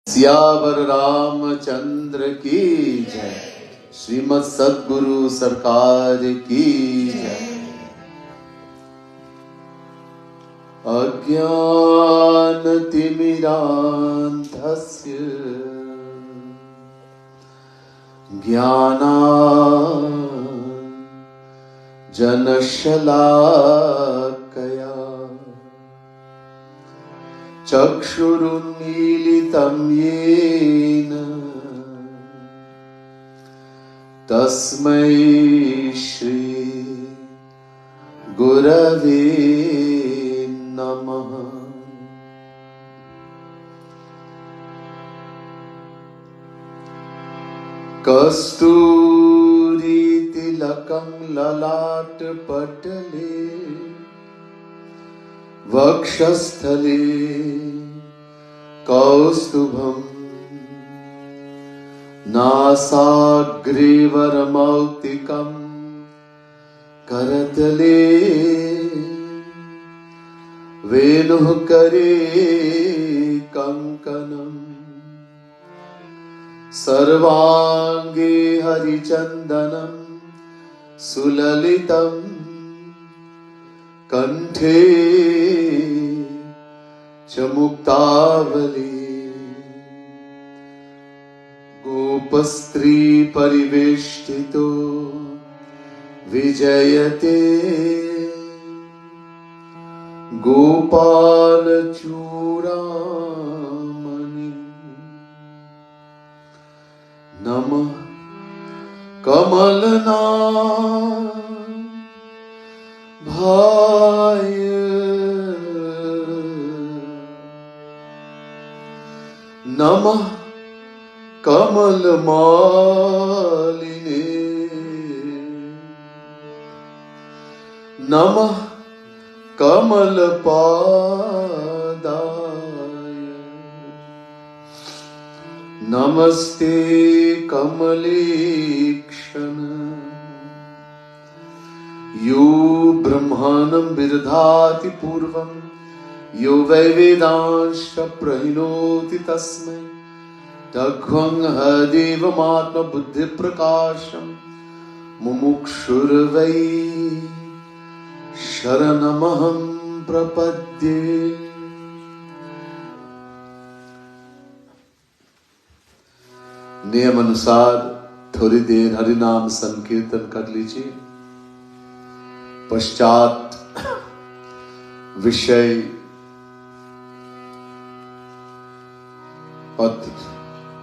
सियावर रामचंद्र की जय। श्रीमद सद्गुरु सरकार की जय। अज्ञानतिमिरान्धस्य ज्ञानाञ्जनशलाकया चक्षुरुन्मीलितं येन तस्मै श्री गुरवे नमः। कस्तूरीतिलकं ललाटपटले वक्षस्थले कौस्तुभम् नासाग्रे वरमौक्तिकं करतले वेणुः करे कङ्कणम् सर्वाङ्गे हरिचन्दनं सुललितम् कंठे च मुक्तावली गोपस्त्री परिवेष्टितो विजयते गोपालचूडामणि। नमः कमलना भाय नमः कमलमालिने नमः कमलपादाय नमस्ते कमलेक्षण यो ब्रह्माणं विदधाति पूर्वं यो वै वेदांश्च प्रहिणोति तस्मै तद्ध्वं हदेवमात्मबुद्धिप्रकाशं मुमुक्षुर्वै शरणमहं प्रपद्ये। नियम अनुसार थोड़ी देर हरिनाम संकीर्तन कर लीजिए। पश्चात विषय पद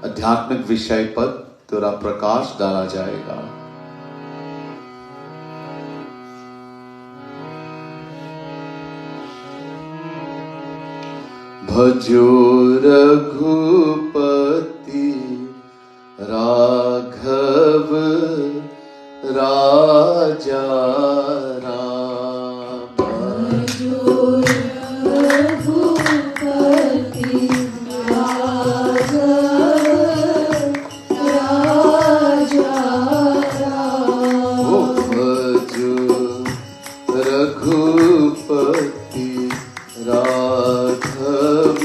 आध्यात्मिक विषय पर थोड़ा प्रकाश डाला जाएगा। भजो रघुपति राघव राजा राम। भजो रघुपति राघव राजा राम। भजो रघुपति राघव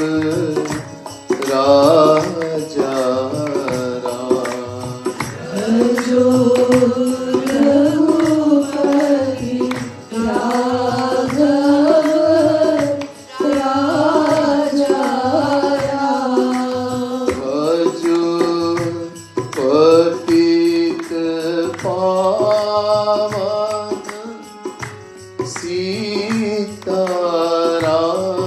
राजा सीताराम।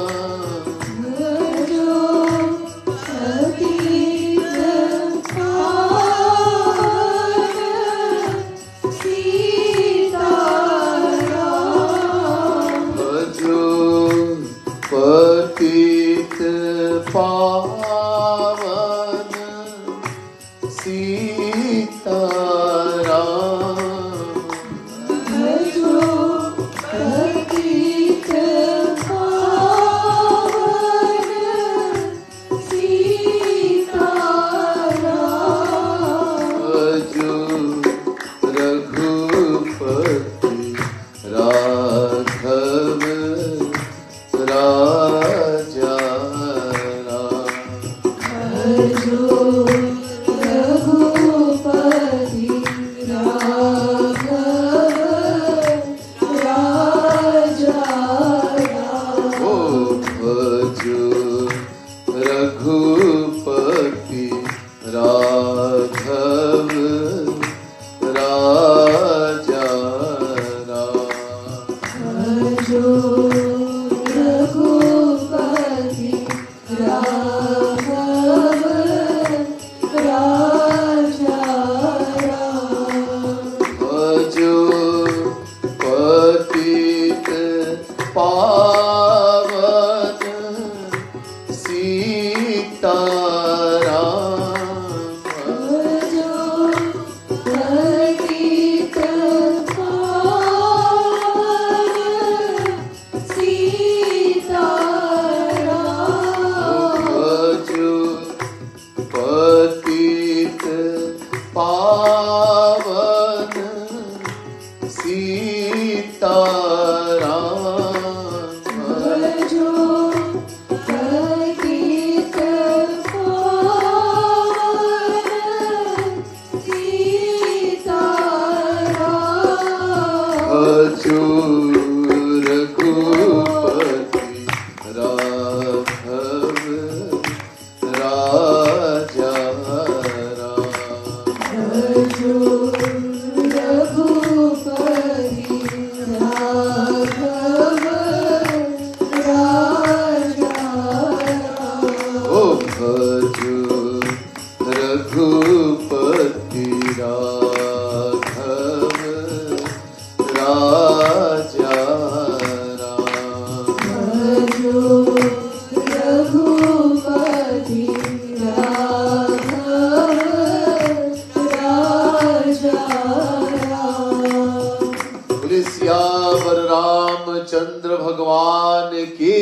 रामचंद्र भगवान की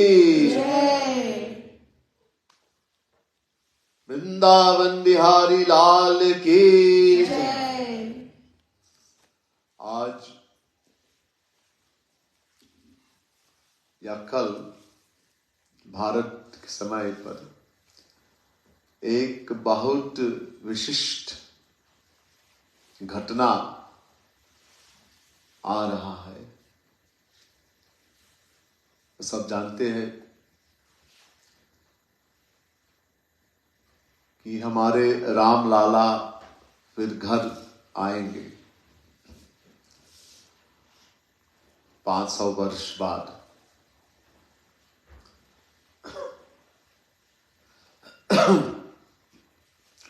वृंदावन बिहारी लाल की आज या कल भारत के समय पर एक बहुत विशिष्ट घटना आ रहा है। सब जानते हैं कि हमारे राम लाला फिर घर आएंगे 500 वर्ष बाद।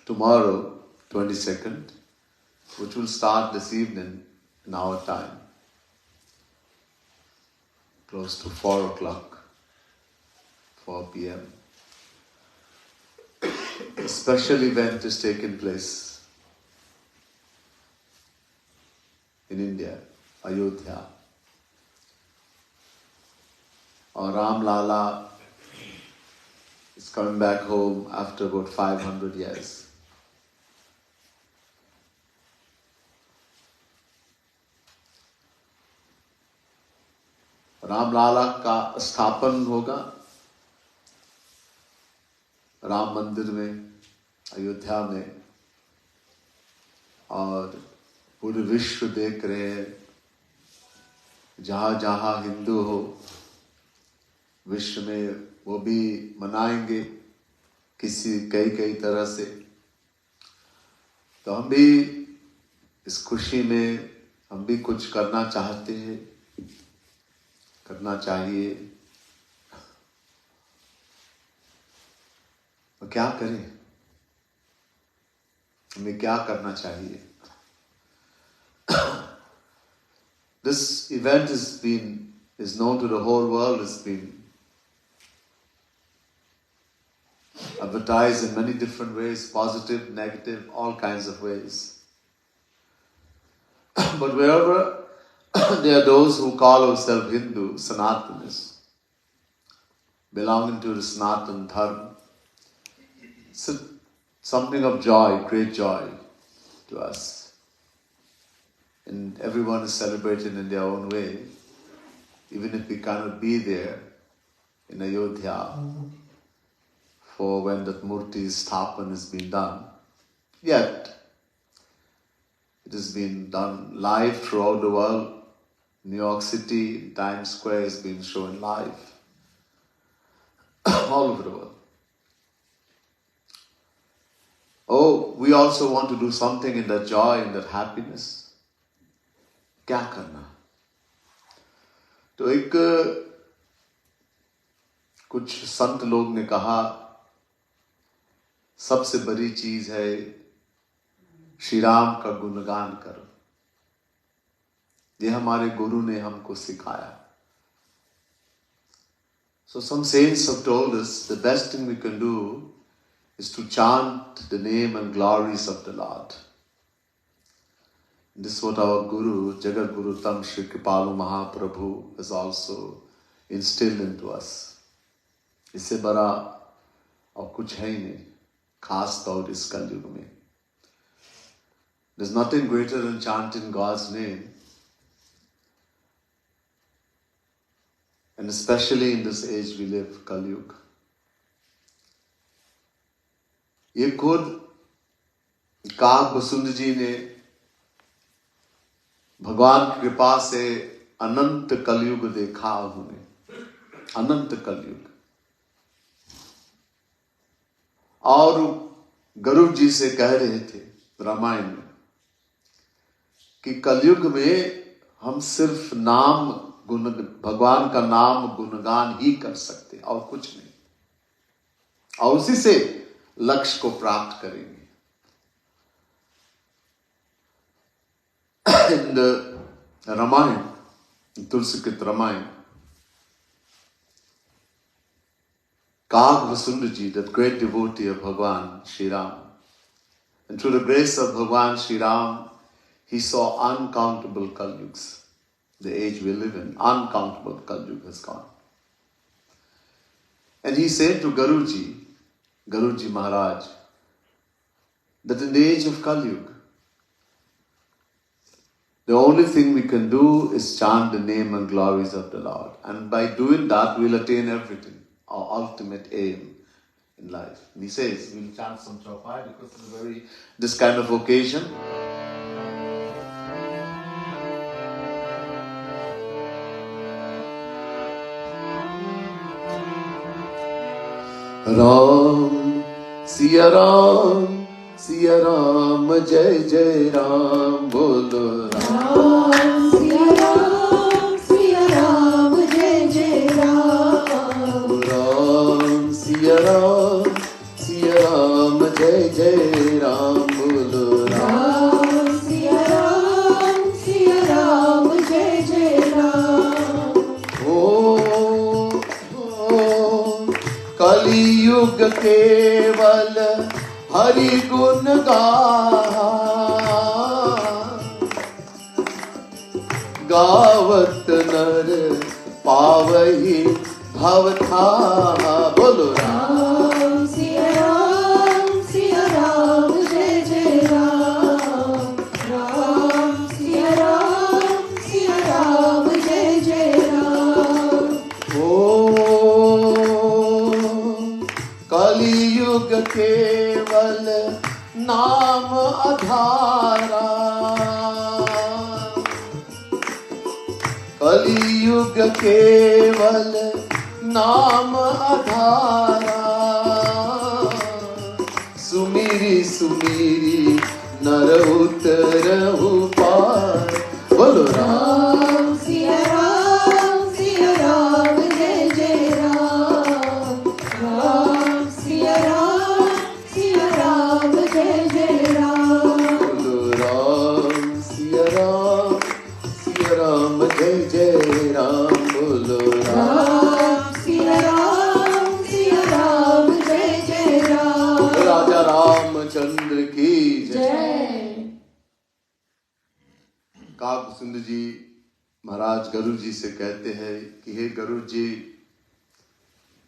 Tomorrow, 22nd, which will start this evening in our time, close to 4 o'clock, 4 p.m. A special event is taking place in India, Ayodhya. Our Ram Lala is coming back home after about 500 years. Ram लाला का स्थापन होगा राम मंदिर में अयोध्या में, और पूरे विश्व देख रहे हैं। जहाँ जहाँ हिंदू हो विश्व में वो भी मनाएंगे किसी कई तरह से। तो हम भी इस खुशी में हम भी कुछ करना चाहते हैं, करना चाहिए। तो क्या करें, हमें क्या करना चाहिए? This event is known to the whole world. It's been advertised in many different ways, positive, negative, all kinds of ways. But wherever there are those who call themselves Hindu, Sanatanis, belonging to the Sanatan Dharma, it's something of joy, great joy to us. And everyone is celebrating in their own way, even if we cannot be there in Ayodhya for when that murti sthapan has been done. Yet, it has been done live throughout the world. New York City, Times Square is being shown live. All over the world. Oh, we also want to do something in that joy, in that happiness. क्या करना? तो एक कुछ संत लोग ने कहा, सबसे बड़ी चीज है श्री राम का गुणगान करो. ये हमारे गुरु ने हमको सिखाया. So some saints have told us the best thing we can do is to chant the name and glories of the Lord. This is what our Guru, Jagat Guru Tam Shri Kripalu Mahaprabhu has also instilled into us. इससे बड़ा और कुछ है ही नहीं, खास तौर इस कलयुग में. There's nothing greater than chanting God's name. And especially in this age we live, Kali-yuga. ये खुद काग बसुंद जी ने भगवान की कृपा से अनंत कलयुग देखा उन्होंने. अनंत कलयुग. और गरुड़ जी से कह रहे थे रामायण में कि कलयुग में हम सिर्फ नाम गुण, भगवान का नाम गुणगान ही कर सकते और कुछ नहीं, और उसी से लक्ष्य को प्राप्त करेंगे. In the Ramayana, Tulsikit Ramayana, Kag Vasundaji, that great devotee of Bhagwan Shri Ram, and through the grace of Bhagwan Shri Ram, he saw uncountable Kalyugs. The age we live in, uncountable Kalyug has gone. And he said to Garuji Maharaj, that in the age of Kalyug, the only thing we can do is chant the name and glories of the Lord. And by doing that, we'll attain everything, our ultimate aim in life. And he says, we'll chant some Chaupai because it's this kind of occasion. Ram, Siya Ram, Siya Ram, Jai Jai Ram, Bolo Ram, Siya Ram, Siya Ram, Jai Jai Ram. Ram, Siya Ram, Siya Ram, Jai Jai Ram, Bolo Ram, Siya Ram, Siya Ram, Jai Jai Ram. Kali Yuga केवल हरि गुण गावत नर पावहि भवथा. बोलो Ram, Siya Ram, Siya Ram, Jai Jai Ram. Ram, Siya Ram, Siya Ram, Jai Jai Ram. कलियुग केवल नाम आधारा. कलियुग केवल नाम आधारा. सुमिरी सुमिरी नर उतरहु पार. बोलो Ram, Siya Ram, Siya Ram, Jai Jai Ram. Ram, Siya Ram, Siya Ram, Jai Jai Ram. बोलो राम सिया राम, सिया राम जय जय राम. बोलो Ram, Siya Ram, Siya Ram, Jai Jai Ram. राजा रामचंद्र की जय. Jai. काग सिंधु जी महाराज गरुड़ जी से कहते हैं कि हे गरुड़ जी,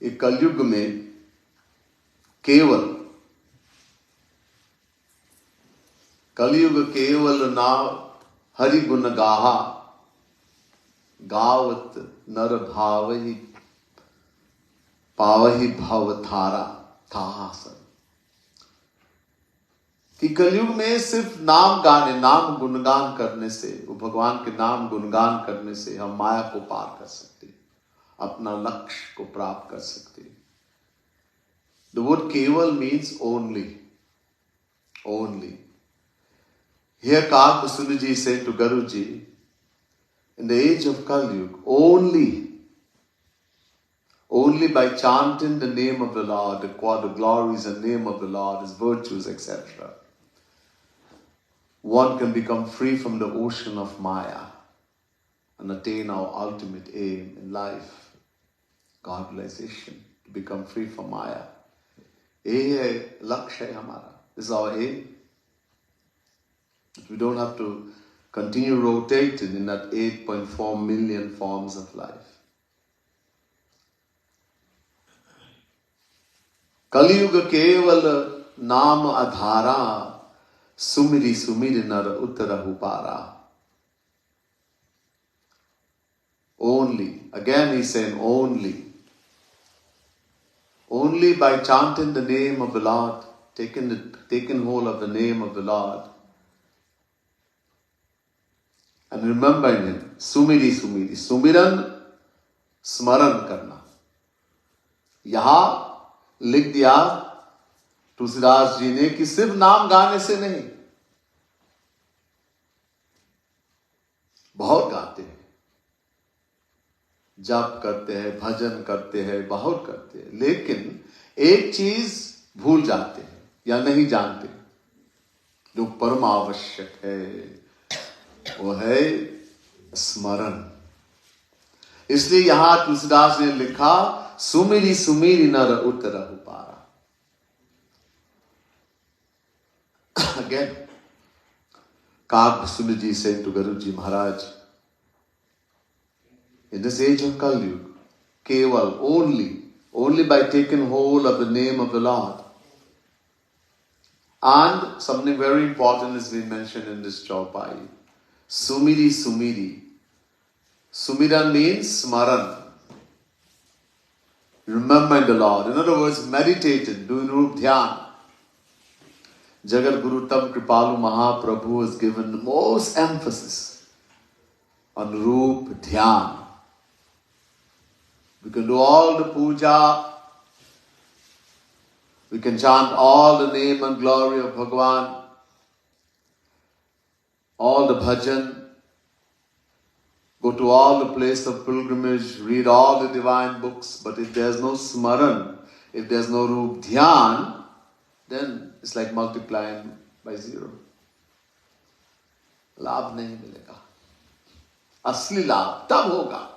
ये कलयुग में केवल कलयुग केवल ना हरि गुण गाहा गावत नर भावहि पावहि भवथारा. था सब। कि कलयुग में सिर्फ नाम गाने, नाम गुणगान करने से, वो भगवान के नाम गुणगान करने से हम माया को पार कर सकते, अपना लक्ष्य को प्राप्त कर सकते। The word keval means only. Only. Here Karpasuni said to Guruji, in the age of Kali only by chanting the name of the Lord, the glories and name of the Lord, His virtues, etc., one can become free from the ocean of Maya and attain our ultimate aim in life, God-realization, to become free from Maya. This is our aim. We don't have to continue rotating in that 8.4 million forms of life. Kali Yuga keval naam adhara, sumiri sumiri nar uttara hupara. Only, again he's saying only. Only by chanting the name of the Lord, taking hold of the name of the Lord, and remembering Him. Sumiri sumiri. Sumiran, smaran karna. यहाँ लिख दिया तुलसीदास जी ने कि सिर्फ नाम गाने से नहीं, बहुत गाते हैं, जप करते हैं, भजन करते हैं, बहुत करते हैं, लेकिन एक चीज भूल जाते हैं या नहीं जानते, जो परम आवश्यक है, वो है स्मरण। इसलिए यहां तुलसीदास ने लिखा सुमिरी सुमिरी नर उतरहु पारा। Again, Karpasuni ji said to Guruji Maharaj, in this age of Kali Yuga, keval, only by taking hold of the name of the Lord. And something very important is being mentioned in this chaupai. Sumiri sumiri. Sumiran means smaran. Remembering the Lord. In other words, meditating, doing Rup Dhyan. Jagat Guru Tam Kripalu Mahaprabhu has given the most emphasis on Rup Dhyan. We can do all the puja, we can chant all the name and glory of Bhagavan, all the bhajan, go to all the place of pilgrimage, read all the divine books, but if there's no smaran, if there's no Rup Dhyan, then it's like multiplying by zero. लाभ नहीं मिलेगा, असली लाभ तब होगा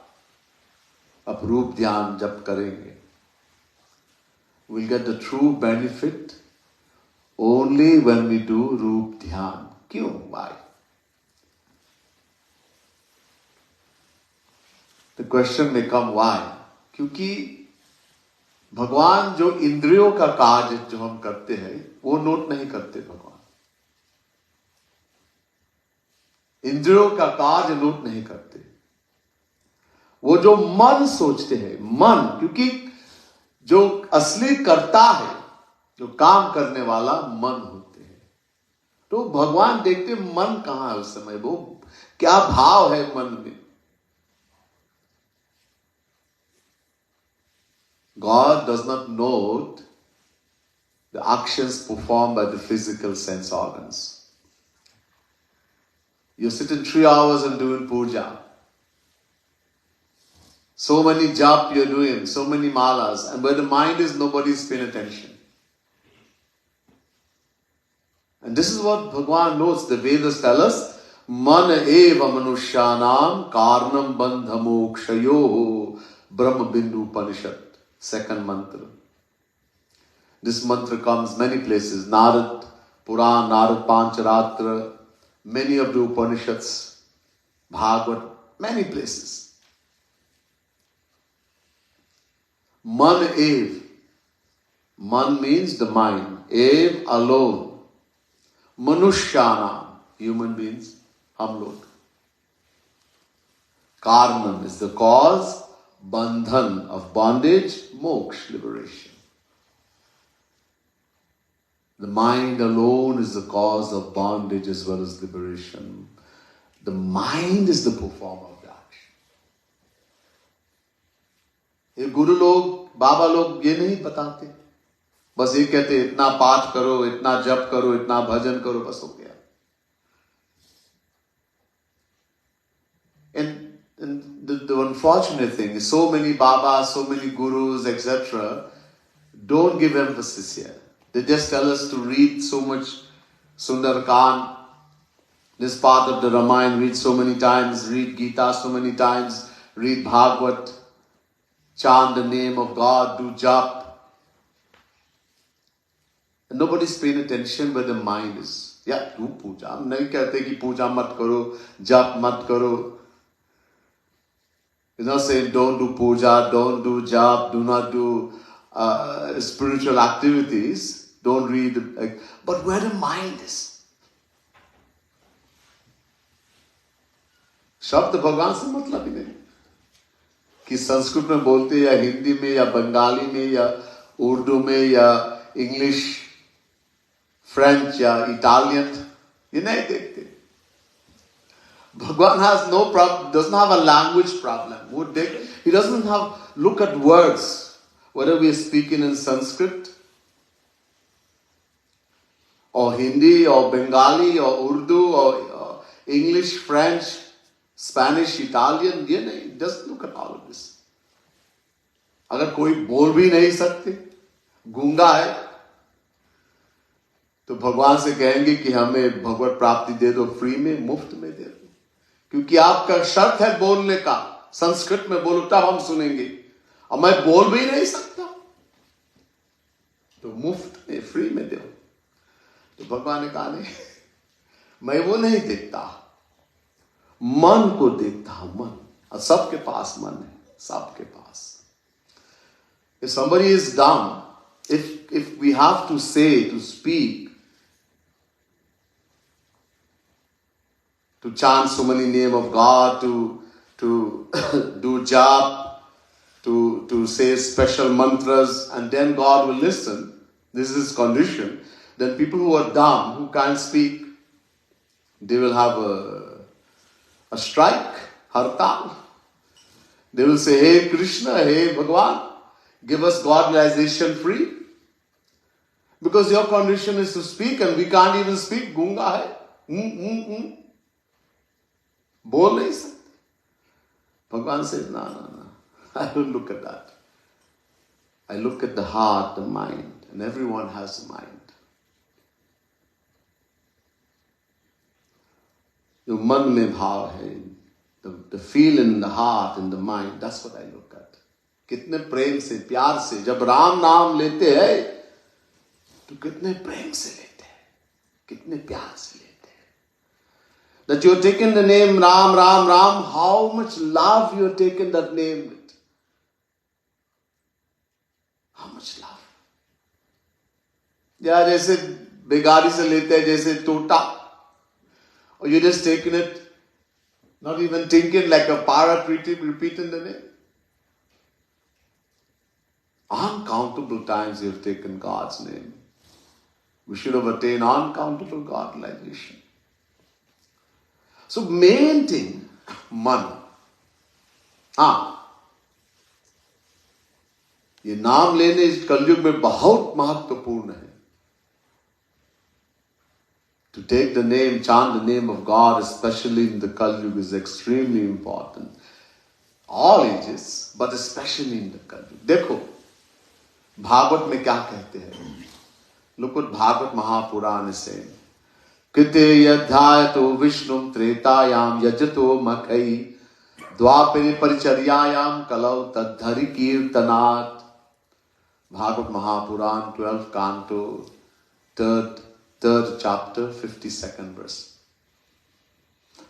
अब रूप ध्यान जब करेंगे. We'll get the true benefit only when we do रूप ध्यान. क्यों? Why? The question may come, why? क्योंकि भगवान जो इंद्रियों का कार्य जो हम करते हैं वो नोट नहीं करते. भगवान इंद्रियों का कार्य नोट नहीं करते. वो जो मन सोचते हैं, मन, क्योंकि जो असली करता है, जो काम करने वाला मन होते हैं, तो भगवान देखते मन कहां है उस समय, वो क्या भाव है मन में. God does not note the actions performed by the physical sense organs. You sit in 3 hours and doing puja. So many jap you're doing, so many malas, and where the mind is, nobody's paying attention. And this is what Bhagavan notes. The Vedas tell us, Man eva manushyanam karnam bandha mokshayoho brahma bindu upanishad. Second mantra. This mantra comes many places. Narad Puran, Narad Pancharatra, many of the Upanishads, Bhagavad, many places. Man ev. Man means the mind. Ev, alone. Manushyana, human beings, hum log. Karnam is the cause. Bandhan of bondage, moksha, liberation. The mind alone is the cause of bondage as well as liberation. The mind is the performer of the action. ये गुरु लोग, बाबा लोग ये नहीं बताते. बस ये कहते इतना पाठ करो, इतना जप करो, इतना भजन करो, बस हो गया. And the unfortunate thing is so many Babas, so many gurus, etc. don't give emphasis here. They just tell us to read so much Sundarkan, this part of the Ramayana, read so many times, read Gita so many times, read Bhagavad, chant the name of God, do jap. And nobody's paying attention where the mind is. Yeah, do puja. हम नहीं कहते कि पूजा मत करो, jap मत करो. He's not saying don't do puja, don't do jap, do not do spiritual activities, don't read. But where the mind is. शब्द भगवान से मतलब ही नहीं कि संस्कृत में बोलते या हिंदी में या बंगाली में या उर्दू में या इंग्लिश, फ्रेंच या इटालियन, ये नहीं देखते. Bhagwan has no problem, doesn't have a language problem. He doesn't have, look at words, whether we are speaking in Sanskrit or Hindi or Bengali or Urdu or English, French, Spanish, Italian, ये नहीं, just look at all of this. अगर कोई बोल भी नहीं सकते, गूंगा है, तो भगवान से कहेंगे कि हमें भगवत प्राप्ति दे दो, फ्री में, मुफ्त में दे दो. क्योंकि आपका शर्त है बोलने का, संस्कृत में बोलो तब हम सुनेंगे, और मैं बोल भी नहीं सकता, तो मुफ्त में, फ्री में दो. तो भगवान ने कहा नहीं, मैं वो नहीं देखता, मन को देखता हूं. मन, और सबके पास मन है, सबके पास. If somebody is dumb, if we have to say, to speak, to chant so many name of God, to do jap, to say special mantras, and then God will listen. This is his condition. Then people who are dumb, who can't speak, they will have a strike, hartal. They will say, hey Krishna, hey Bhagwan, give us God realization free. Because your condition is to speak and we can't even speak. Gunga hai. बोल नहीं सकते. भगवान says, no. I don't look at that. I look at the heart, the mind, and everyone has a mind. जो मन में भाव है, the feeling in the heart, in the mind, that's what I look at. कितने प्रेम से, प्यार से, जब राम नाम लेते हैं, तो कितने प्रेम से लेते हैं, कितने प्यार से लेते हैं. That you have taken the name Ram, Ram, Ram, how much love you have taken that name with. How much love. या जैसे बेगारी से लेते हैं, जैसे टोटा, or you just taken it, not even thinking, like a parrot repeating the name. Uncountable times you have taken God's name. We should have attained uncountable God realization. So main thing, मन. ये नाम लेने इस कलयुग में बहुत महत्वपूर्ण है. To take the name, chant the name of God, especially in the Kali-yuga, is extremely important. All ages, but especially in the Kali-yuga. देखो, भागवत में क्या कहते हैं? Look what Bhagavad Mahapurana is saying. कृते यध्यायतो विष्णुं त्रेतायाम यजतो मखै द्वापरे परिचर्यायाम कलौ तद्धरि कीर्तनात्. Bhagavad Mahapuran, 12th canto, 3rd chapter, 52nd verse.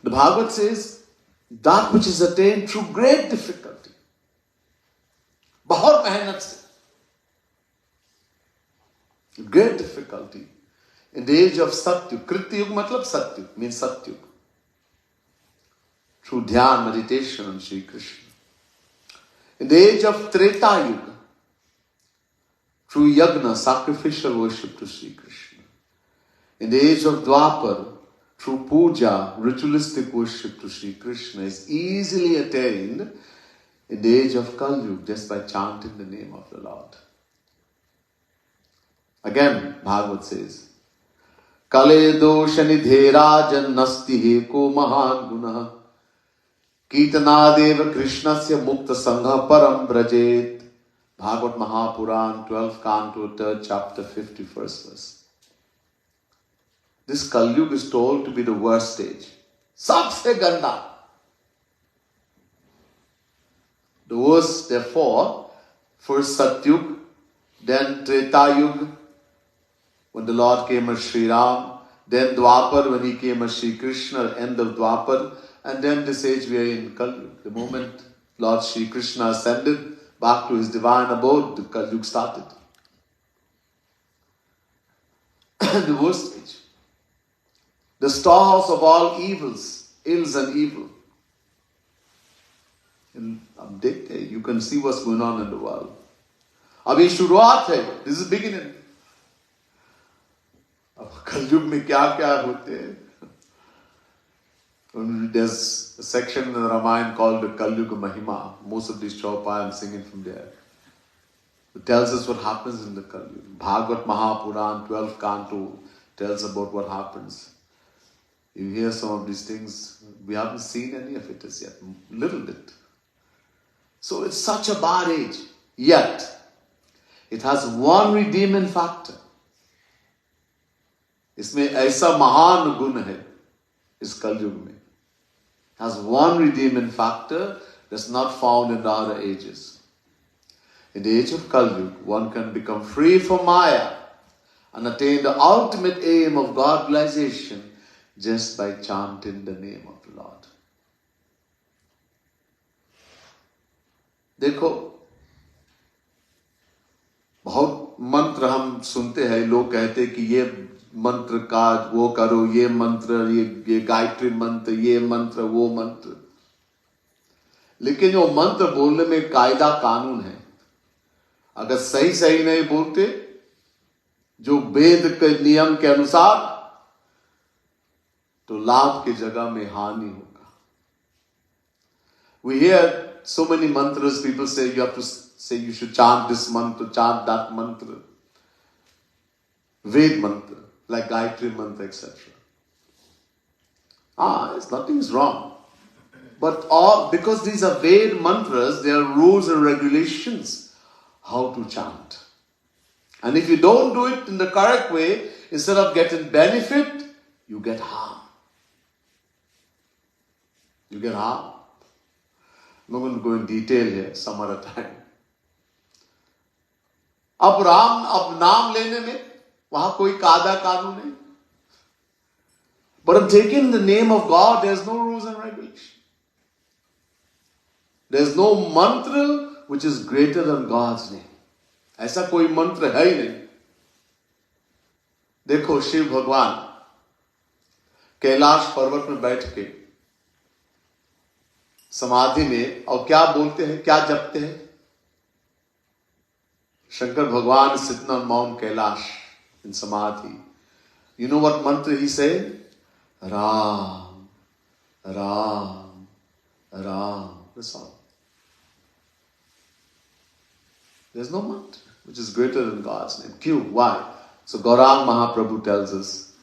The Bhagavad says, that which is attained through great difficulty, बहुत मेहनत से, great difficulty, in the age of Satyug. Kriti Yug matlab Satyug, means Satyug. Through dhyan, meditation on Sri Krishna. In the age of Treta Yuga, through yagna, sacrificial worship to Sri Krishna. In the age of Dwapar, through puja, ritualistic worship to Sri Krishna is easily attained in the age of Kali Yuga just by chanting the name of the Lord. Again, Bhagavad says, Kale doshanidhe rajan nasti heko mahan gunah Kirtanadeva Krishnasya mukta sangha param brajet. Bhagavad Mahapuran, 12th Canto, 3rd chapter, 51st verse. This Kali Yuga is told to be the worst stage. Sabse ganda. The worst, therefore, first Satyug, then Treta Yuga, when the Lord came as Sri Ram, then Dwapar, when he came as Sri Krishna, end of Dwapar, and then this age we are in Kali Yuga. The moment Lord Sri Krishna ascended back to his divine abode, the Kali Yuga started. The worst stage. The storehouse of all evils, ills and evil. You can see what's going on in the world. Abhi shuruaat hai. This is beginning. अब कलयुग में क्या क्या होते हैं. There's a section in the Ramayana called the Kalyuga Mahima. Most of these Chaupai I'm singing from there. It tells us what happens in the Kalyuga. Bhagavad Mahapuran, 12th Canto, tells about what happens. You hear some of these things. We haven't seen any of it as yet. Little bit. So it's such a bad age. Yet, it has one redeeming factor. इसमें ऐसा महान गुण है इस कलयुग में. Has one redeeming factor that's not found in the other ages. In the age of Kali Yuga, one can become free from Maya and attain the ultimate aim of God realization just by chanting the name of the Lord. देखो, बहुत मंत्र हम सुनते हैं. लोग कहते हैं कि ये मंत्र का वो करो, ये मंत्र, ये गायत्री मंत्र, ये मंत्र, वो मंत्र. लेकिन वो मंत्र बोलने में कायदा कानून है. अगर सही सही नहीं बोलते, जो वेद के नियम के अनुसार, तो लाभ की जगह में हानि होगा. We hear so many mantras. People say you have to say you should chant this mantra, chant that mantra. Ved mantra, like Gayatri mantra, etc. Nothing is wrong. But because these are Ved mantras, there are rules and regulations how to chant. And if you don't do it in the correct way, instead of getting benefit, you get harm. You get harm. I'm not going to go in detail here, some other time. अब नाम लेने में वहां कोई कायदा कानून नहीं. But in taking the name of God, there's no rules and regulations. There's no mantra which is greater than God's name. ऐसा कोई मंत्र है ही नहीं. देखो, शिव भगवान कैलाश पर्वत में बैठ के समाधि में और क्या बोलते हैं, क्या जपते हैं. Shankar Bhagwan is sitting on Mount Kailash in Samadhi. You know what mantra he said? Raam, Raam, Raam. That's all. There's no mantra which is greater than God's name. Q. Why? So Gaurang Mahaprabhu tells us,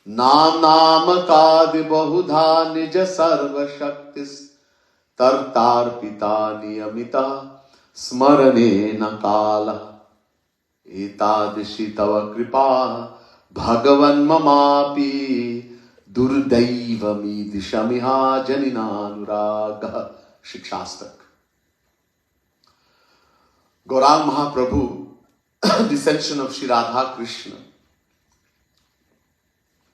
Naam Naam Kadi Bahudha Nija Sarva Shaktis Tartar Pita Niyamita Smarane Nakala Etadishi Tava Kripa Bhagavan Mamapi Durdaiva Midishamiha Janinanuraga Shikshastak. Gaurang Mahaprabhu, descension of Sri Radha Krishna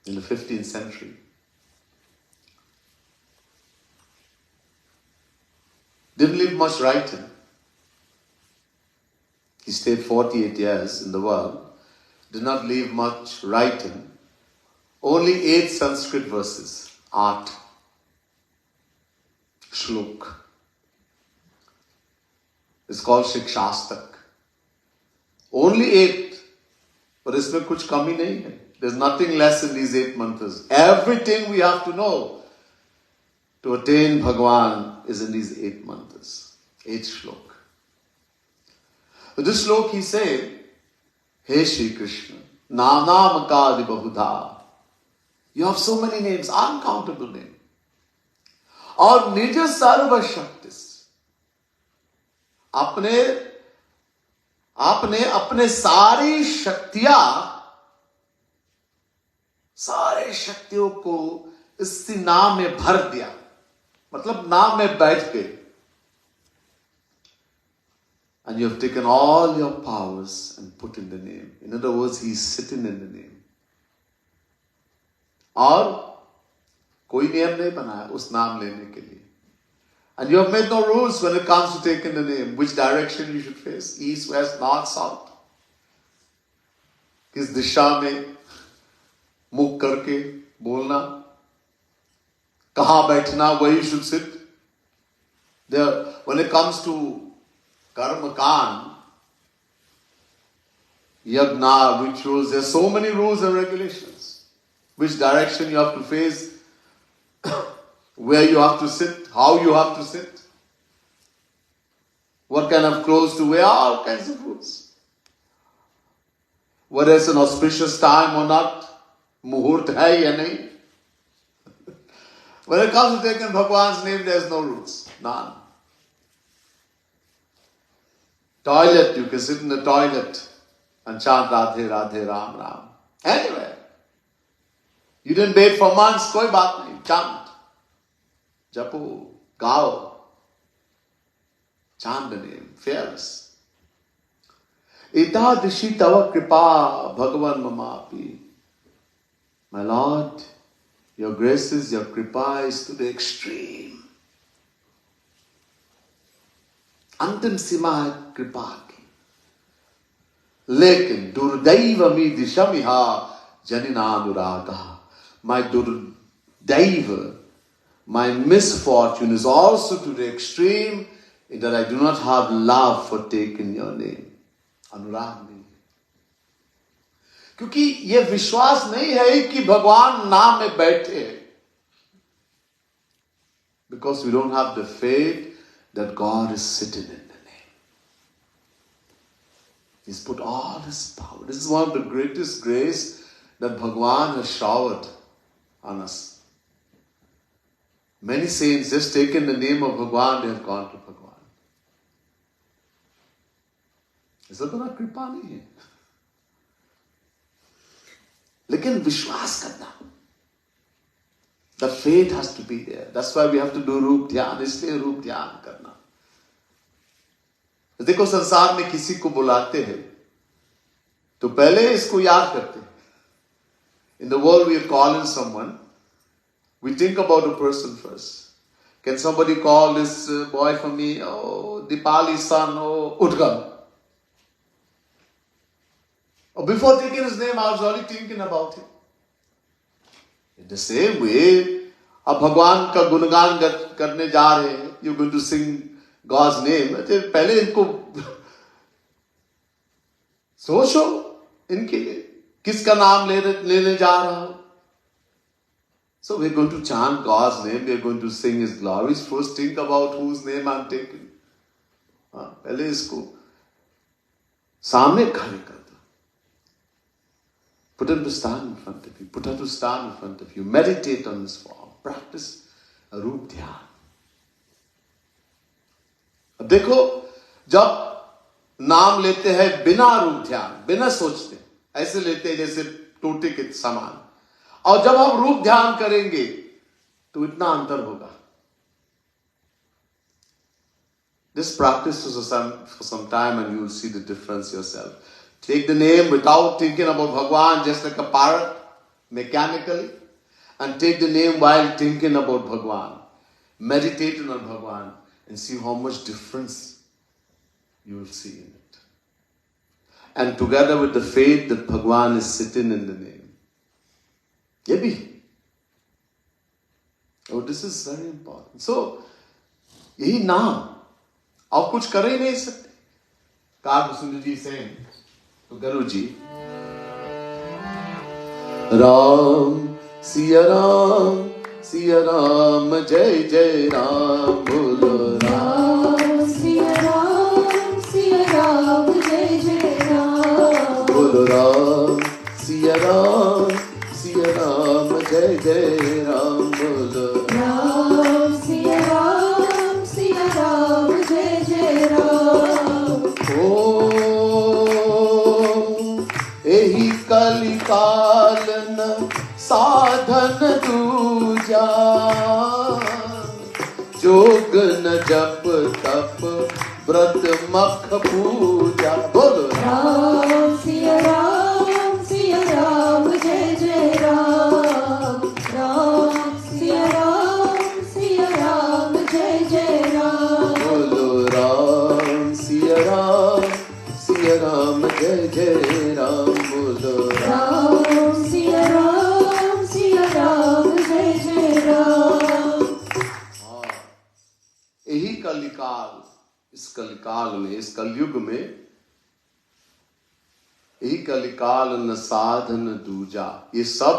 in the 15th century, didn't leave much writing. He stayed 48 years in the world, did not leave much writing, only 8 Sanskrit verses, 8 shlok. It's called Shikshastak. Only 8, but इसमें कुछ कमी नहीं है. There's nothing less in these 8 mantras. Everything we have to know to attain Bhagwan is in these 8 mantras, 8 shlok. So this shlok he said, Hey Shri Krishna, Naam Naam Mahima. You have so many names, uncountable names. और निज सर्व शक्तिस, आपने अपने सारी शक्तियों को इस नाम में भर दिया. मतलब नाम में बैठ गए. And you have taken all your powers and put in the name. In other words, he is sitting in the name. और कोई नियम नहीं बनाया उस नाम लेने के लिए. And you have made no rules when it comes to taking the name. Which direction you should face? East, west, north, south. किस दिशा में मुख करके बोलना, कहाँ बैठना, where you should sit. There, when it comes to karma kan, yagna, rituals, there are so many rules and regulations. Which direction you have to face, where you have to sit, how you have to sit, what kind of clothes to wear, all kinds of rules. Whether it's an auspicious time or not, muhurt hai ya nahi. When it comes to taking Bhagwan's name, there's no rules, none. Toilet, you can sit in the toilet and chant Radhe Radhe Raam Naam. Anywhere. You didn't bathe for months, koi baat nahi, chant. Japo, gao. Chant the name, fearless. Etadishi tava kripa Bhagavan mamapi. My Lord, your graces, your kripa is to the extreme. Antam sima hai kripa ki. Lekin durdaiva mi dishamiha janina anuraga. My durdaiva, my misfortune is also to the extreme in that I do not have love for taking your name. अनुराग नहीं. क्योंकि ये विश्वास नहीं है कि भगवान नाम में बैठे. Because we don't have the faith that God is sitting in the name. He's put all his power. This is one of the greatest grace that Bhagwan has showered on us. Many saints just taken the name of Bhagwan, they have gone to Bhagwan. इससे बड़ा कृपा नहीं है. लेकिन विश्वास करना. The faith has to be there. That's why we have to do रूप ध्यान. इसलिए रूप ध्यान करना. देखो संसार में किसी को बुलाते हैं तो पहले इसको याद करते हैं. In the world we are calling someone, we think about a person first. Can somebody call this boy for me? Oh, Dipali's son, oh, Udgam. Or before taking his name, I was already thinking about him. In the same way, अब भगवान का गुणगान करने जा रहे हैं, you're going to sing God's name. पहले इनको सोचो इनके लिए किसका नाम लेने जा रहा हूं. So we're going to chant God's name, we're going to sing his glories. First think about whose name I'm taking. पहले इसको सामने खड़े कर दो. Put him to stand in front of you. Put her to stand in front of you. Meditate on this form. Practice a रूप ध्यान. अब देखो जब नाम लेते हैं बिना रूप ध्यान, बिना सोचते, ऐसे लेते हैं जैसे टोटे के समान. और जब हम रूप ध्यान करेंगे तो इतना अंतर होगा. This practice for some time and you will see the difference yourself. Take the name without thinking about Bhagwan, just like a parrot, mechanically. And take the name while thinking about Bhagwan. Meditate on Bhagwan and see how much difference you will see in it. And together with the faith that Bhagwan is sitting in the name. Yebi. Oh, this is very important. So, यही नाम आप कुछ कर ही नहीं सकते. Karma Sundarji saying to Guruji, Ram, Siya Ram, Jai Jai Ram, Bolo Ram, Siya Ram, Jai Jai Ram. Bolo Ram, Siya Ram, Jai Jai Ram, Bolo Ram, Siya Ram, Jai Jai Ram. एही कलिकालन साधन दूजा जोग न जप तप व्रत मख पूजा बोलो Ram, Siya Ram, Jai Jai Ram. Ram, Siya Ram, Jai Jai Ram. बोलो राम सिया राम जय जय राम बोलो Ram, Siya Ram, Jai Jai Ram. यही कलिकाल इस कलिकाल में इस कलयुग में यही कलिकाल न साधन दूजा ये सब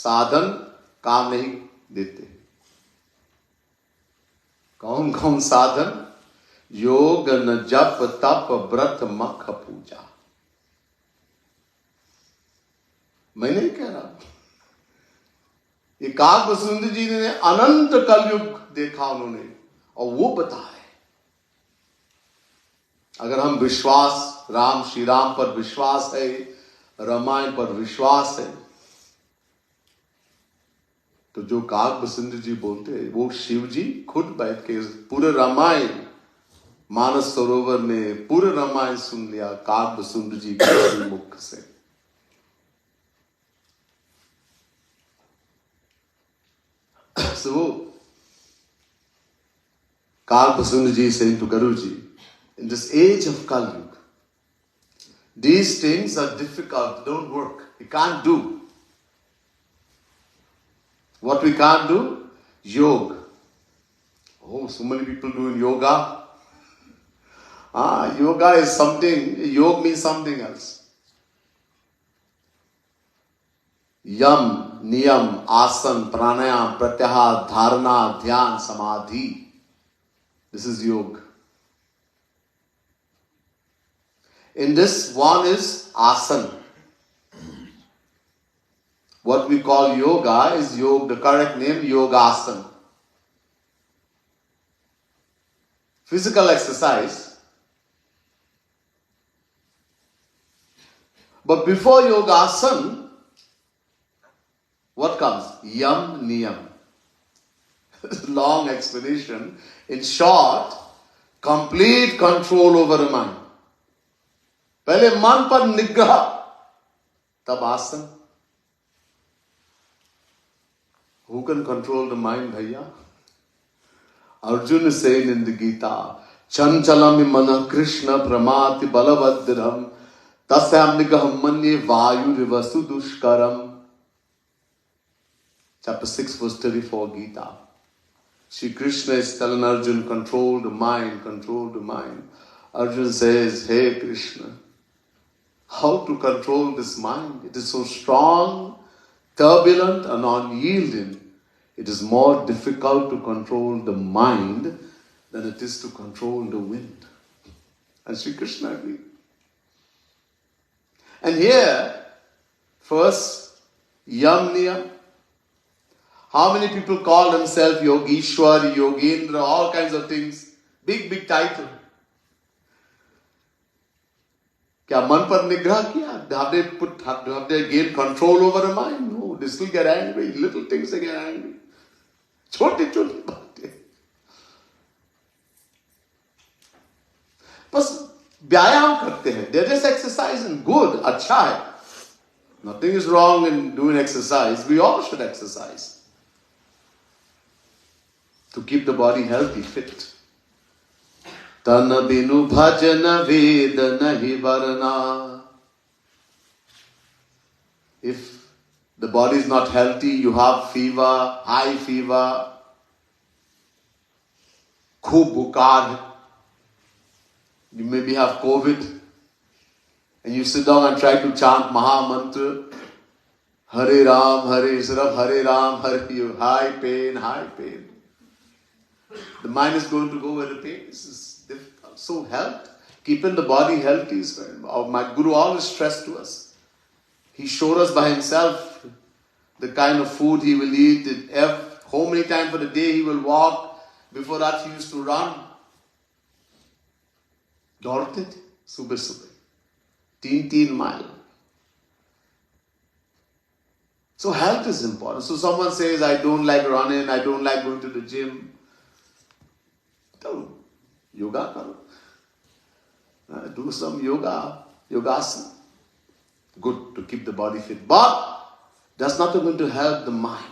साधन काम नहीं देते कौन कौन साधन योग न जप तप व्रत मख पूजा मैं नहीं कह रहा ये काकभूषुंड जी ने अनंत कलयुग देखा उन्होंने और वो बताए अगर हम विश्वास राम श्री राम पर विश्वास है रामायण पर विश्वास है तो जो काकभूषुंड जी बोलते हैं वो शिव जी खुद बैठ के पूरे रामायण मानस सरोवर में पूरे रामायण सुन लिया काकभूषुंड जी के मुख से So, Kalyuga ji is saying to Guruji, in this age of Kalyuga, these things are difficult, don't work. We can't do. What we can't do? Yoga. Oh, so many people doing yoga. Yoga is something, yoga means something else. Yam, niyam, asan, pranayam, pratyahar, dharana, dhyan, samadhi. This is yoga. In this one is asan. What we call yoga is yoga, the correct name, yogasana. Physical exercise. But before yogasana, what comes? Yam, niyam. Long explanation. In short, complete control over the mind. पहले मन पर निग्रह, तब आसन. Who can control the mind, bhaiya? Arjuna is saying in the Gita, Chanchalami mana Krishna pramati balavadram tasyam nigaham manye vayurivasu dushkaram. Chapter 6 verse 34 Gita. Shri Krishna is telling Arjuna, control the mind, control the mind. Arjuna says, hey Krishna, how to control this mind? It is so strong, turbulent and unyielding. It is more difficult to control the mind than it is to control the wind. And Shri Krishna agreed. And here, first, Yam Niyam. How many people call themselves Yogeshwar, Yogendra, all kinds of things? Big, big title. क्या मन पर निग्रह किया? Have they gained control over the mind? No, they still get angry. Little things they get angry. छोटी छोटी बातें. बस व्यायाम करते हैं. They're just exercising. Good, अच्छा है. Nothing is wrong in doing exercise. We all should exercise to keep the body healthy, fit. Tana binu bhajana veda nahi varna. If the body is not healthy, you have fever, high fever, khub bukar, you maybe have COVID, and you sit down and try to chant Maha Mantra, Hare Ram, instead of Hare Ram, high pain, high pain. The mind is going to go where the pain is. It's difficult. So health, keeping the body healthy is very important. My Guru always stressed to us. He showed us by himself the kind of food he will eat. How many times for the day he will walk. Before that he used to run. दौड़ते थे सुबह सुबह 3 mile. So health is important. So someone says, I don't like running, I don't like going to the gym. Tell yoga karo. Do some yogasana. Good to keep the body fit. But that's not going to help the mind.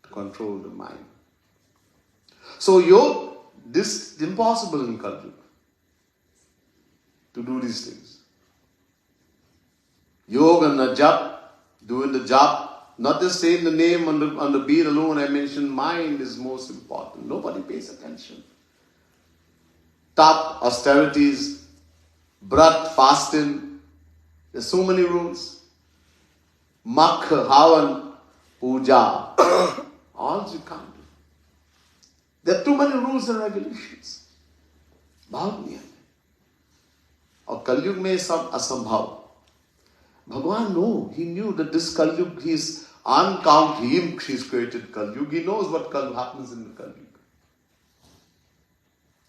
To control the mind. So this is impossible in Kali Yuga. To do these things. Yoga and jap, doing the jap, not just saying the name on the beat alone. I mentioned mind is most important. Nobody pays attention. Tap, austerities, brat, fasting. There's so many rules. Mak, havan, puja. All you can't do. There are too many rules and regulations. Bhav niyam. और कलयुग में सब असंभव. Bhagavan he knew that this Kalyug, he is uncountable. He's created Kalyug. He knows what happens in the Kalyug.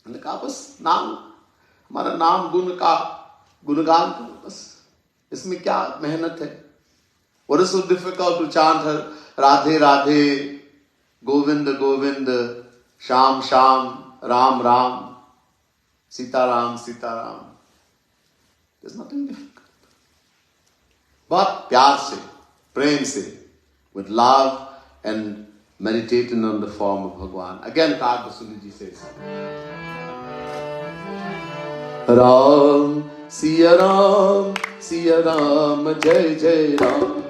And कहा बस नाम, हमारा नाम गुण का गुणगान करो बस. इसमें क्या मेहनत है? What is so difficult to chant her Radhe Radhe, Govind Govind, Sham Sham, Ram Ram, Sita Ram Sita Ram. There's nothing difficult. But प्यार से, प्रेम से, with love and meditating on the form of Bhagwan. Again, Kag Basuni ji says, Ram, Siya Ram, Jai Jai Ram.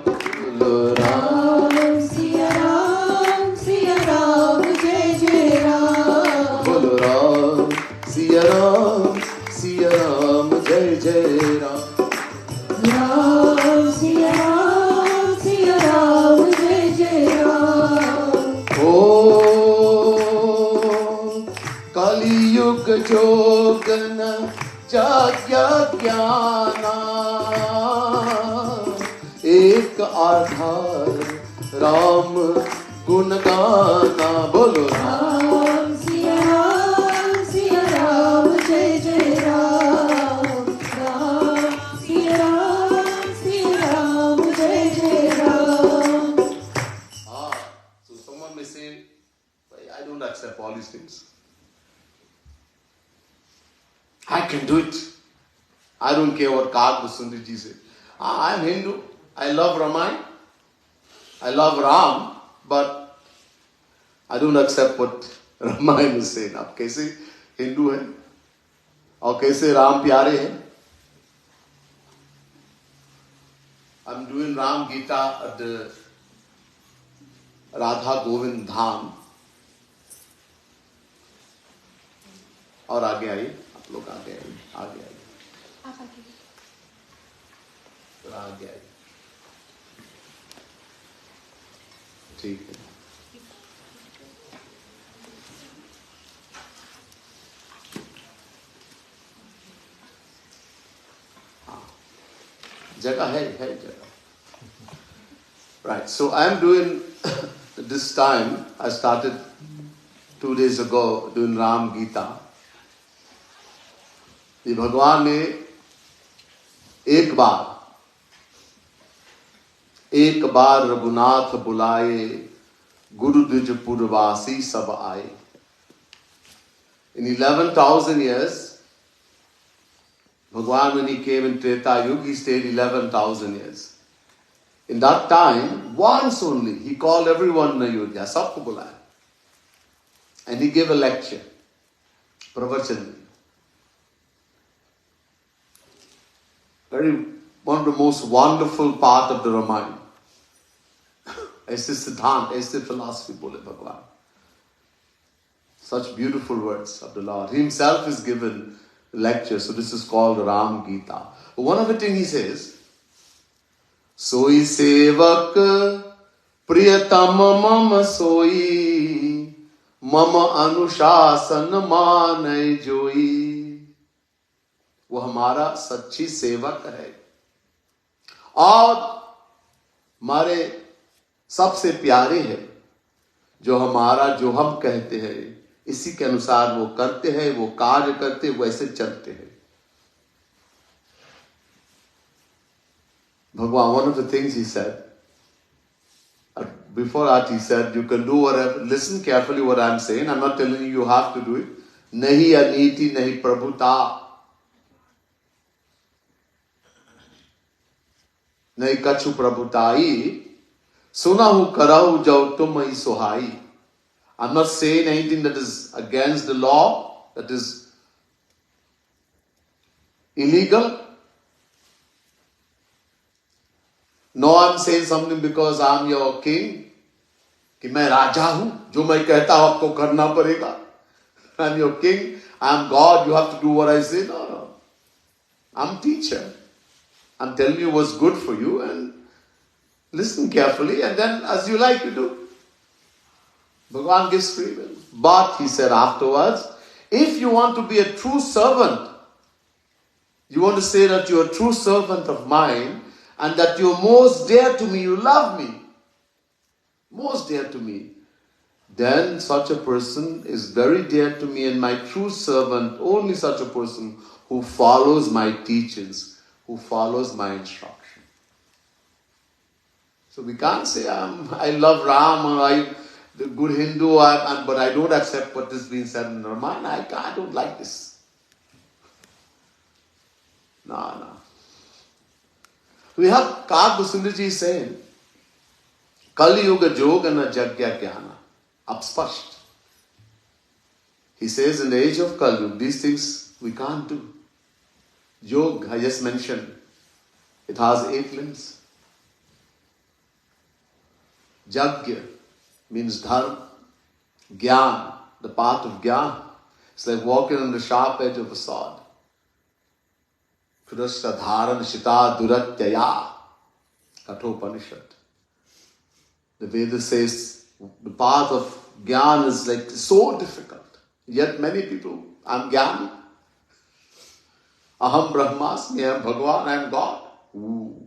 Ram, Siya Ram, Jai Jai Ram. Bolo Ram, Siya Ram, Jai Jai Ram. Ram, Siya Ram, Jai Jai Ram. Oh, Kali Yuga Jogana Jagya Jnana Ek Aadhar Ram Gunagana. Bolo Ram, Siya Ram, Jai Jai Ram. Ram, Siya Ram, Jai Jai Ram. So someone may say, I don't accept all these things. I can do it. I don't care what Kag Basundri ji said. I'm Hindu. I love Ramayana. I love Ram. But I don't accept what Ramayana is saying. आप कैसे हिंदू हैं? और कैसे राम प्यारे हैं? I'm doing Ram Gita at the Radha Govind Dham. और आगे आइए, आप लोग आगे आइए. आगे आइए. ठीक है. जगह है जगह. Right. So I am doing this time. I started 2 days ago doing Ram Gita. ये भगवान ने एक बार रघुनाथ बुलाए, गुरु द्विज पुरवासी सब आए. In 11,000 years, Bhagwan, when he came in Treta Yuga, he stayed 11,000 years. In that time, once only, he called everyone in Ayodhya, sabko bulaya. And he gave a lecture, pravachan. One of the most wonderful part of the Ramayana. ऐसे सिद्धांत, ऐसे philosophy बोले भगवान. Such beautiful words of the Lord. He himself is given lecture, so this is called Ram Gita. One of the things he says, सोई सेवक प्रियतम मम सोई, मम अनुशासन मानै जोई। वो हमारा सच्ची सेवक है और हमारे सबसे प्यारे है, जो हम कहते हैं इसी के अनुसार वो करते हैं, वो कार्य करते, वैसे चलते हैं। भगवान, one of the things he said, before that he said, you can do whatever, listen carefully what I'm saying, I'm not telling you have to do it. Nahi aniti, nahi prabhuta, nahi kachu prabhutai, sunahu karahu jau tumai sohai. I'm not saying anything that is against the law, that is illegal. No, I'm saying something because I'm your king, कि मैं राजा हूं, जो मैं कहता हूं आपको करना पड़ेगा. I'm your king, I'm God, you have to do what I say. No. I'm teacher. I'm telling you what's good for you and listen carefully and then as you like you do. Bhagavan gives free will. But he said afterwards, if you want to be a true servant, you want to say that you're a true servant of mine and that you're most dear to me, you love me, most dear to me, then such a person is very dear to me and my true servant, only such a person who follows my teachings, who follows my instruction. So we can't say I love Ram or I'm the good Hindu, but I don't accept what is being said in Ramayana. I don't like this. No. We have Kagbasundji saying, Kali Yuga Yoga na Jagya Jnana. Upspasht. He says in the age of Kali Yuga, these things we can't do. Yoga, I just mentioned, it has 8 limbs. Jagya means dharma, gyan, the path of gyan. It's like walking on the sharp edge of a sword. Krishna dharan shita duratyaya, Kathopanishad. The Veda says the path of gyan is like so difficult. Yet many people, I'm Gyani. Aham Brahmasmi, I am Bhagavan, I am God. Ooh.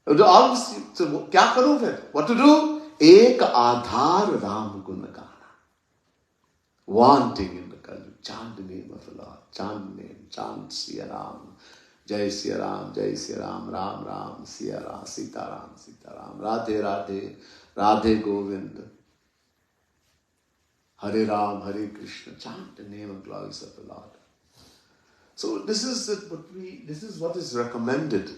So, क्या करूं फिर? What to do? एक आधार राम गुण गाना. Wanting in the Kali, chant the name of the Lord, chant the name, chant Siya Ram, Jai Siya Ram, Jai Siya Ram, Ram Ram, Siya Ram, Sita Ram, Sita Ram, Radhe Radhe, Radhe Govind, Hare Ram, Hare Krishna, chant the name and glories of the Lord. So this is what is recommended.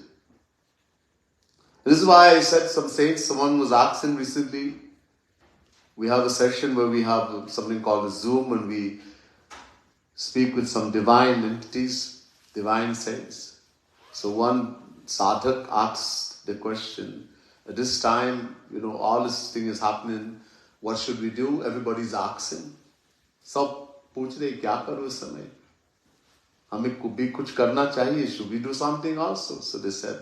This is why I said some saints, someone was asking recently, we have a session where we have something called a Zoom and we speak with some divine entities, divine saints. So one sadhak asked the question, at this time, all this thing is happening, what should we do? Everybody's asking. सब पूछ रहे क्या करो इस समय? हमें भी कुछ करना चाहिए. Should we do something also? So they said,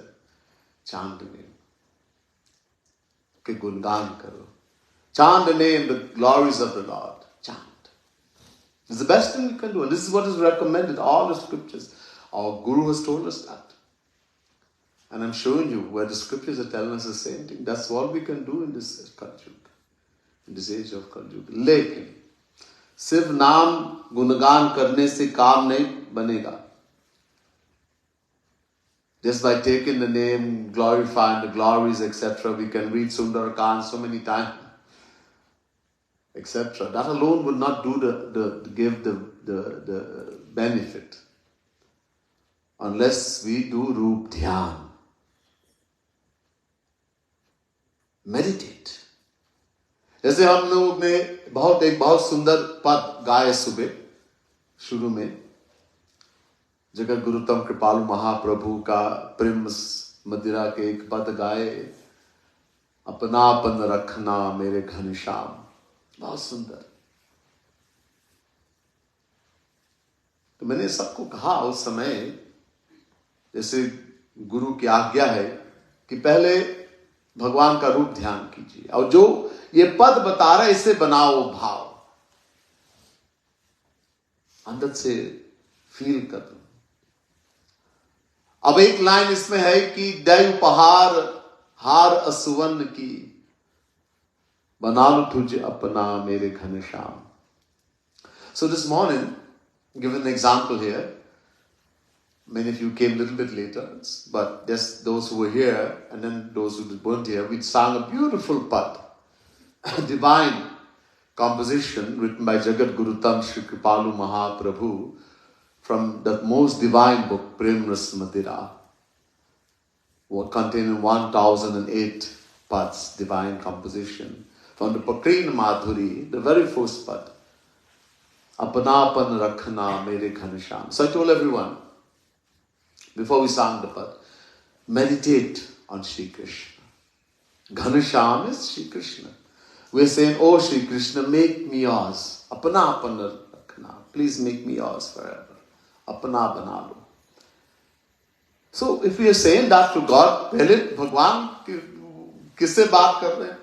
chant the name. के गुणगान करो. Chant the name, the glories of the Lord. Chant. It's the best thing you can do. And this is what is recommended, all the scriptures. Our Guru has told us that. And I'm showing you where the scriptures are telling us the same thing. That's all we can do in this Kali Yuga, in this age of Kali Yuga. लेकिन सिर्फ नाम गुणगान करने से काम नहीं बनेगा. Just by taking the name, glorifying the glories, etc., we can read Sundarakand so many times, etc. That alone will not do give the benefit unless we do Roop Dhyan. Meditate. जैसे हम लोग ने एक बहुत सुंदर पद गाए सुबह शुरू में, जगत गुरुतम कृपालु महाप्रभु का प्रेम मदिरा के एक पद गाए, अपनापन रखना मेरे घनश्याम. बहुत सुंदर. मैंने सबको कहा उस समय, जैसे गुरु की आज्ञा है कि पहले भगवान का रूप ध्यान कीजिए, और जो ये पद बता रहा है इसे बनाओ भाव, अंदर से फील कर दो। अब एक लाइन इसमें है कि दय उपहार हार असुवन की, बना लो तुझे अपना मेरे Ghanshyam. So this morning, given an example here, many of you came a little bit later, but just those who were here and then those who weren't here, we sang a beautiful pad, a divine composition written by Jagat Guru Tam Shri Kripalu Mahaprabhu from the most divine book, Prem Ras Madira, containing 1008 pads, divine composition. From the Pakrin Madhuri, the very first pad, Apanapan Rakhna Mere Ghanasham. So I told everyone, before we sang the pad, meditate on Shri Krishna. Ghanasham is Shri Krishna. We're saying, oh Shri Krishna, make me yours. Apana apana rakhna. Please make me yours forever. Apana banalo. So if we are saying that to God, पहले भगवान किससे बात कर रहे हैं?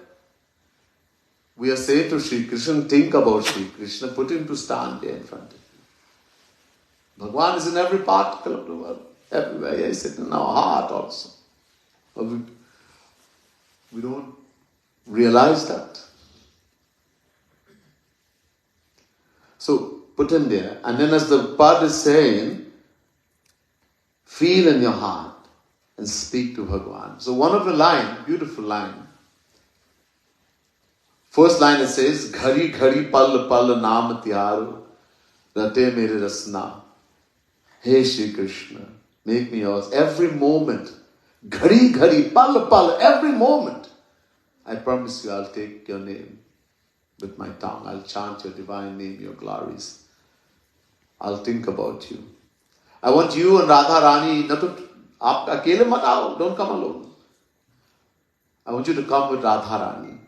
We are saying to Shri Krishna, think about Shri Krishna, put him to stand there in front of you. Bhagwan is in every particle of the world, everywhere. He is in our heart also. But we don't realize that. So put him there. And then as the pad is saying, feel in your heart and speak to Bhagwan. So one of the line, beautiful line. First line it says, Ghari ghari pal pal naam tyaru, rate mere rasna. Hey Shri Krishna, make me yours. Every moment, ghari ghari pal pal, every moment, I promise you I'll take your name with my tongue. I'll chant your divine name, your glories. I'll think about you. I want you and Radha Rani, not to, aap akele mat aao, don't come alone. I want you to come with Radha Rani.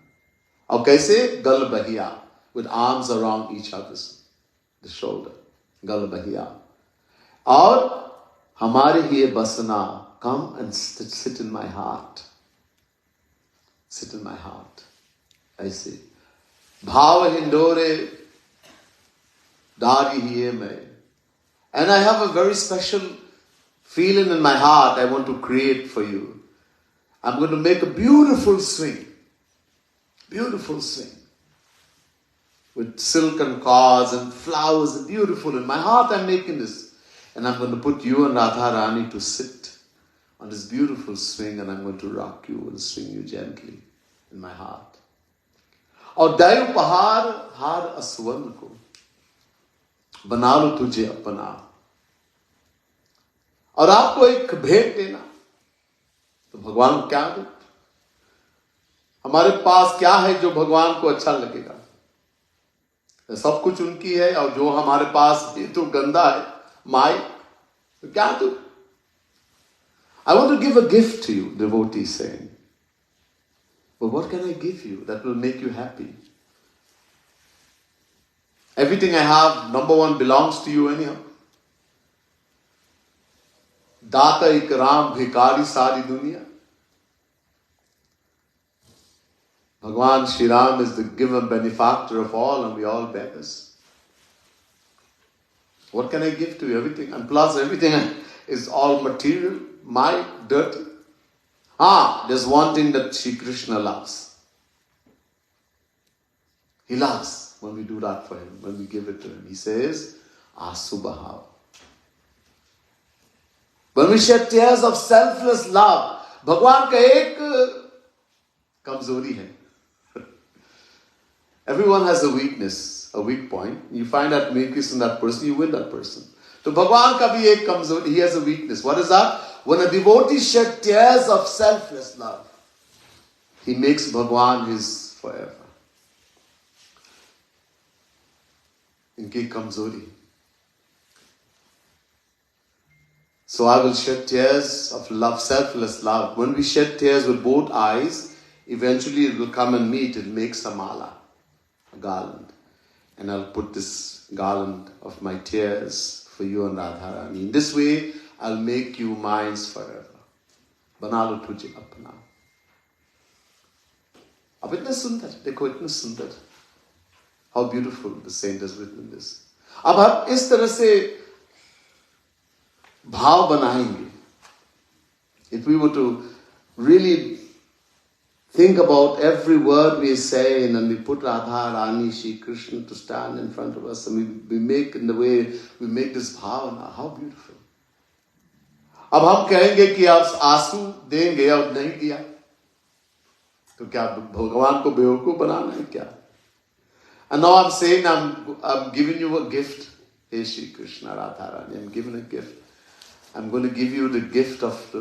और कैसे? गल बहिया, with arms around each other's the shoulder. गल बहिया. और हमारे ही बसना, come and sit in my heart. Sit in my heart. ऐसे. भाव हिंडोरे दारी हिये मैं. And I have a very special feeling in my heart I want to create for you. I'm going to make a beautiful swing. Beautiful swing. With silken cords and flowers, beautiful. In my heart I'm making this. And I'm going to put you and Radha Rani to sit on this beautiful swing, and I'm going to rock you and swing you gently in my heart. और दय उपहार हार असुवन को, बना लो तुझे अपना. और आपको एक भेंट देना, तो भगवान को क्या दो? हमारे पास क्या है जो भगवान को अच्छा लगेगा? सब कुछ उनकी है, और जो हमारे पास ये तो गंदा है, माई, तो क्या दो? I want to give a gift to you, devotee saying. But what can I give you that will make you happy? Everything I have, number one, belongs to you anyhow. दाता इकराम भिकारी सारी दुनिया. Bhagwan Shri Ram is the giver, benefactor of all, and we all beggars. What can I give to you? Everything. And plus everything is all material, my dirty. There's one thing that Shri Krishna loves. He loves when we do that for him, when we give it to him. He says, Asubhav. When we shed tears of selfless love, Bhagwan ka ek kamzori hai. Everyone has a weakness, a weak point. You find that weakness in that person, you win that person. So Bhagwan ka bhi ek kamzori, he has a weakness. What is that? When a devotee shed tears of selfless love, he makes Bhagwan his forever. Inki kamzori. So I will shed tears of love, selfless love. When we shed tears with both eyes, eventually it will come and meet, it makes a mala, a garland. And I'll put this garland of my tears for you and Radharani. In this way, I'll make you mine forever. बना लो तुझे अपना. अब इतना सुंदर, देखो इतना सुंदर. How beautiful the saint has written this. अब हम इस तरह से भाव बनाएंगे. If we were to really think about every word we say and we put Radha, Rani, Shri Krishna to stand in front of us and we make in the way we make this bhavana, how beautiful. अब हम कहेंगे कि आप आंसू देंगे और नहीं दिया तो क्या भगवान को बेवकूफ बनाना है क्या? And now I'm saying I'm giving you a gift. Hey Shri Krishna, Radha Rani, I'm giving a gift. I'm going to give you the gift of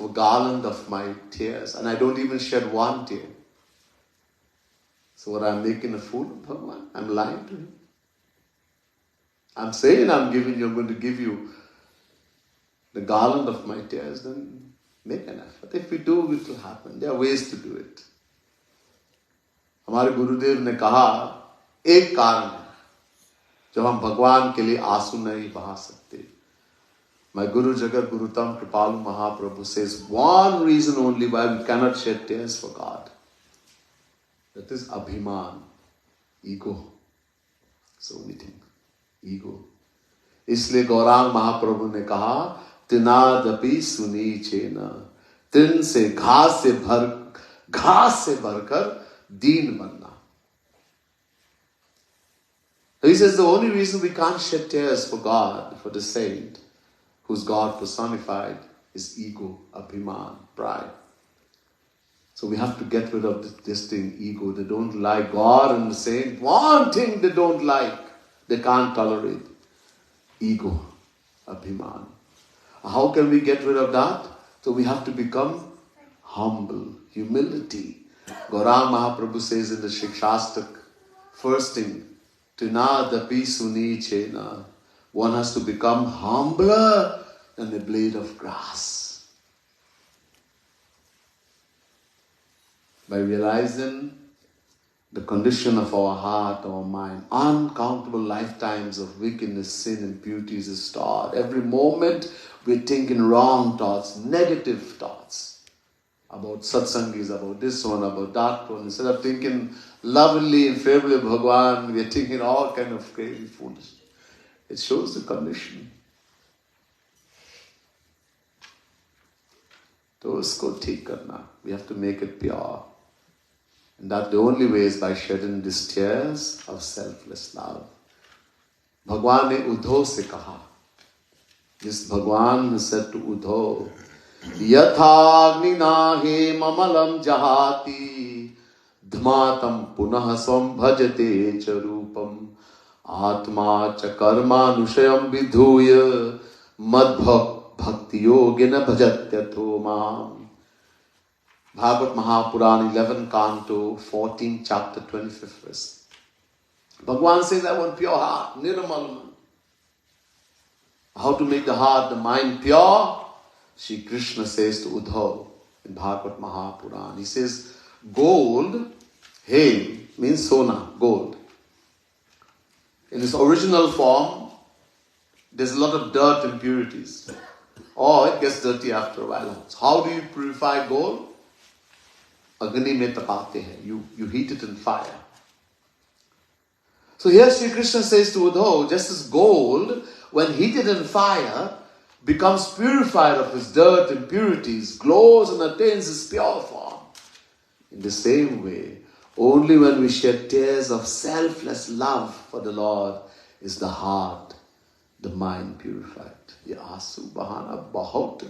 a garland of my tears, and I don't even shed one tear. So what, I'm making a fool of Bhagavan? I'm lying to him. I'm saying I'm going to give you the garland of my tears, then make an effort. If we do, it will happen. There are ways to do it. हमारे गुरुदेव ने कहा, एक कारण है जब हम भगवान के लिए आंसू नहीं बहा सकते. My Guru Jagat Gurutam Kripalu Mahaprabhu says one reason only why we cannot shed tears for God. That is abhiman, ego. So many things. Ego. इसलिए गौरांग महाप्रभु ने कहा, तिनादपि सुनी चेना, तिन से घास से भरकर दीन बनना. He says the only reason we can't shed tears for God, for the saint, who's God personified, is ego, abhiman, pride. So we have to get rid of this thing, ego. They don't like God and the saint. One thing they don't like, they can't tolerate. Ego, abhiman. How can we get rid of that? So we have to become humble, humility. Gaurang Mahaprabhu says in the Shikshastak, first thing, Tinadapi suni chena. One has to become humbler than a blade of grass. By realizing the condition of our heart, our mind, uncountable lifetimes of wickedness, sin, impurities is stored. Every moment we're thinking wrong thoughts, negative thoughts about satsangis, about this one, about that one. Instead of thinking lovingly and favorably of Bhagavan, we're thinking all kind of crazy foolishness. It shows the condition. तो उसको ठीक करना. We have to make it pure. And that the only way is by shedding these tears of selfless love. Bhagwan ने उद्धव से कहा. This Bhagwan said to Uddhav, यथाग्निना हे ममलम जहाति धमातम पुनः स्वम भजते च रूपम आत्मा च कर्मानुषयम विधूय मद्भक्ति योगेन भजत्यथो माम. Bhagavad Mahapuran 11 Canto 14 chapter 25th verse. Bhagwan says, I want pure heart, nirmal. How to make the heart, the mind pure? Shri Krishna says to Uddhav in Bhagavad Mahapuran. He says, gold, hail, means sona, gold. In its original form, there's a lot of dirt, impurities. Or it gets dirty after a while. So how do you purify gold? Agni mein tapate hai. You heat it in fire. So here Shri Krishna says to Uddhav, just as gold, when heated in fire, becomes purified of its dirt, impurities, glows and attains its pure form. In the same way, only when we shed tears of selfless love for the Lord is the heart, the mind purified. ये आंसू बहाना बहुत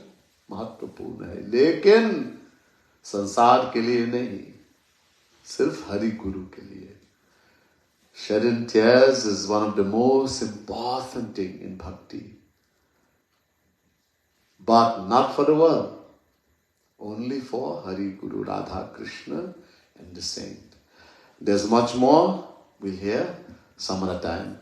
महत्वपूर्ण है, लेकिन संसार के लिए नहीं, सिर्फ हरि गुरु के लिए. Shedding tears is one of the most important things in bhakti. But not for the world. Only for Hari Guru, Radha Krishna and the saint. There's much more. We'll hear some other time.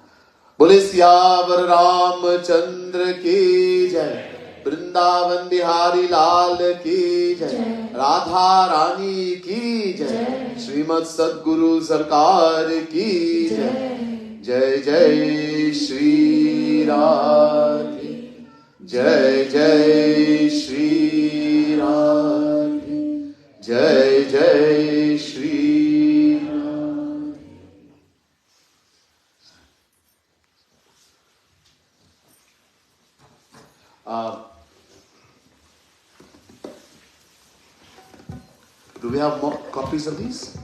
Bole Siyavar Ramchandra ki jai, Vrindavan Bihari Lal ki jai, Radha Rani ki jai, Srimad Sadguru Sarkar ki jai. Jai Jai Shri Ram. Jai Jai Shri Radhe, Jai Jai Shri Radhe. Do we have more copies of these?